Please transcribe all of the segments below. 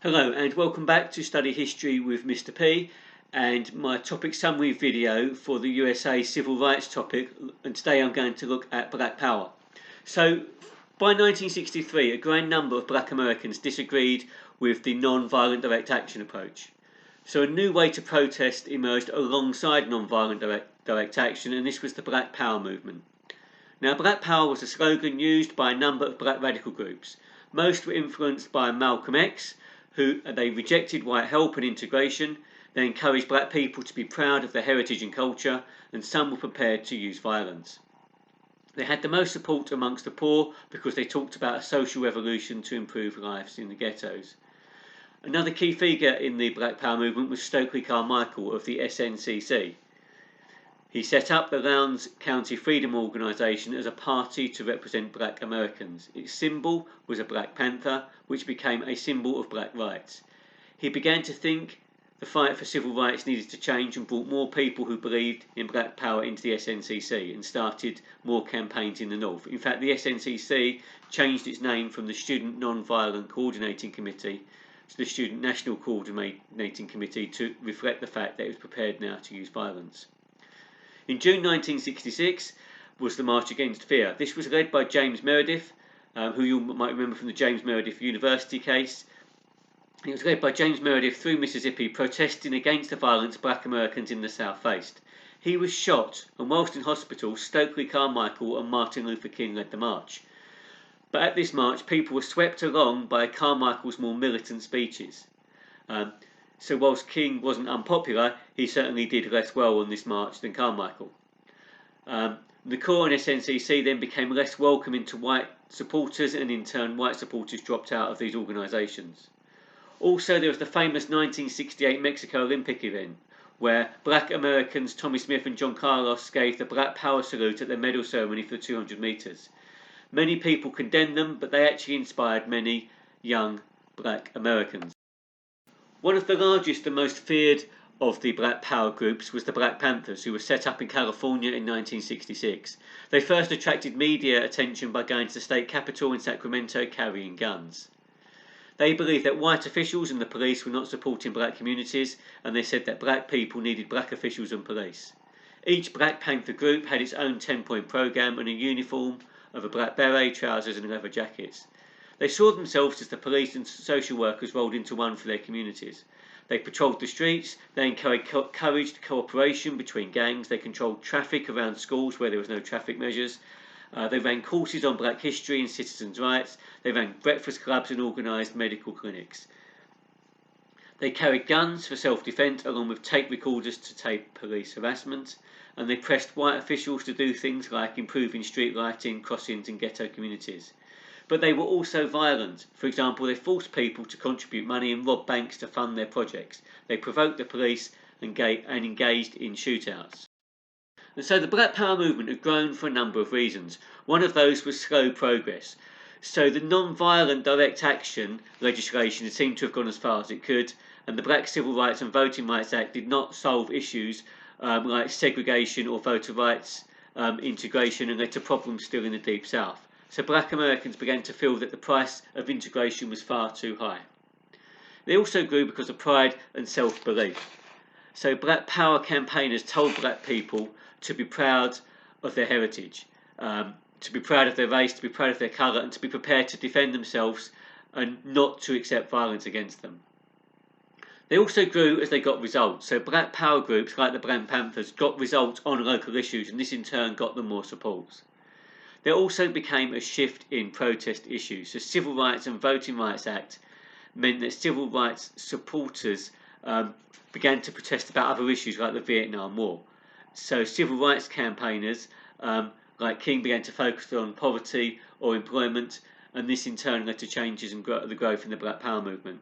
Hello and welcome back to Study History with Mr. P and my topic summary video for the USA Civil Rights topic, and today I'm going to look at Black Power. So by 1963 a grand number of Black Americans disagreed with the non-violent direct action approach. So a new way to protest emerged alongside non-violent direct action, and this was the Black Power movement. Now, Black Power was a slogan used by a number of black radical groups. Most were influenced by Malcolm X, who they rejected white help and integration. They encouraged black people to be proud of their heritage and culture, and some were prepared to use violence. They had the most support amongst the poor because they talked about a social revolution to improve lives in the ghettos. Another key figure in the Black Power movement was Stokely Carmichael of the SNCC. He set up the Lowndes County Freedom Organisation as a party to represent black Americans. Its symbol was a Black Panther, which became a symbol of black rights. He began to think the fight for civil rights needed to change and brought more people who believed in black power into the SNCC and started more campaigns in the North. In fact, the SNCC changed its name from the Student Non-Violent Coordinating Committee to the Student National Coordinating Committee to reflect the fact that it was prepared now to use violence. In June 1966 was the March Against Fear. This was led by James Meredith, who you might remember from the James Meredith University case. It was led by James Meredith through Mississippi, protesting against the violence black Americans in the South faced. He was shot, and whilst in hospital, Stokely Carmichael and Martin Luther King led the march. But at this march, people were swept along by Carmichael's more militant speeches. So whilst King wasn't unpopular, he certainly did less well on this march than Carmichael. The Corps and SNCC then became less welcoming to white supporters, and in turn white supporters dropped out of these organisations. Also, there was the famous 1968 Mexico Olympic event, where black Americans Tommy Smith and John Carlos gave the Black Power salute at their medal ceremony for the 200 metres. Many people condemned them, but they actually inspired many young black Americans. One of the largest and most feared of the Black Power groups was the Black Panthers, who were set up in California in 1966. They first attracted media attention by going to the state capitol in Sacramento carrying guns. They believed that white officials and the police were not supporting black communities, and they said that black people needed black officials and police. Each Black Panther group had its own 10-point program and a uniform of a black beret, trousers and leather jackets. They saw themselves as the police and social workers rolled into one for their communities. They patrolled the streets, they encouraged cooperation between gangs, they controlled traffic around schools where there was no traffic measures, they ran courses on black history and citizens' rights, they ran breakfast clubs and organised medical clinics. They carried guns for self-defence along with tape recorders to tape police harassment, and they pressed white officials to do things like improving street lighting, crossings and ghetto communities. But they were also violent. For example, they forced people to contribute money and rob banks to fund their projects. They provoked the police and engaged in shootouts. And so the Black Power movement had grown for a number of reasons. One of those was slow progress. So the non-violent direct action legislation seemed to have gone as far as it could, and the Black Civil Rights and Voting Rights Act did not solve issues like segregation or voter rights integration, and led to problems still in the Deep South. So black Americans began to feel that the price of integration was far too high. They also grew because of pride and self-belief. So Black Power campaigners told black people to be proud of their heritage, to be proud of their race, to be proud of their colour, and to be prepared to defend themselves and not to accept violence against them. They also grew as they got results. So Black Power groups like the Black Panthers got results on local issues, and this in turn got them more support. There also became a shift in protest issues. The Civil Rights and Voting Rights Act meant that civil rights supporters began to protest about other issues like the Vietnam War. So civil rights campaigners like King began to focus on poverty or employment, and this in turn led to changes in the growth in the Black Power movement.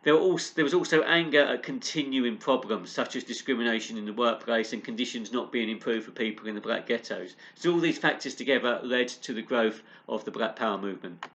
There was also anger at continuing problems such as discrimination in the workplace and conditions not being improved for people in the black ghettos. So all these factors together led to the growth of the Black Power movement.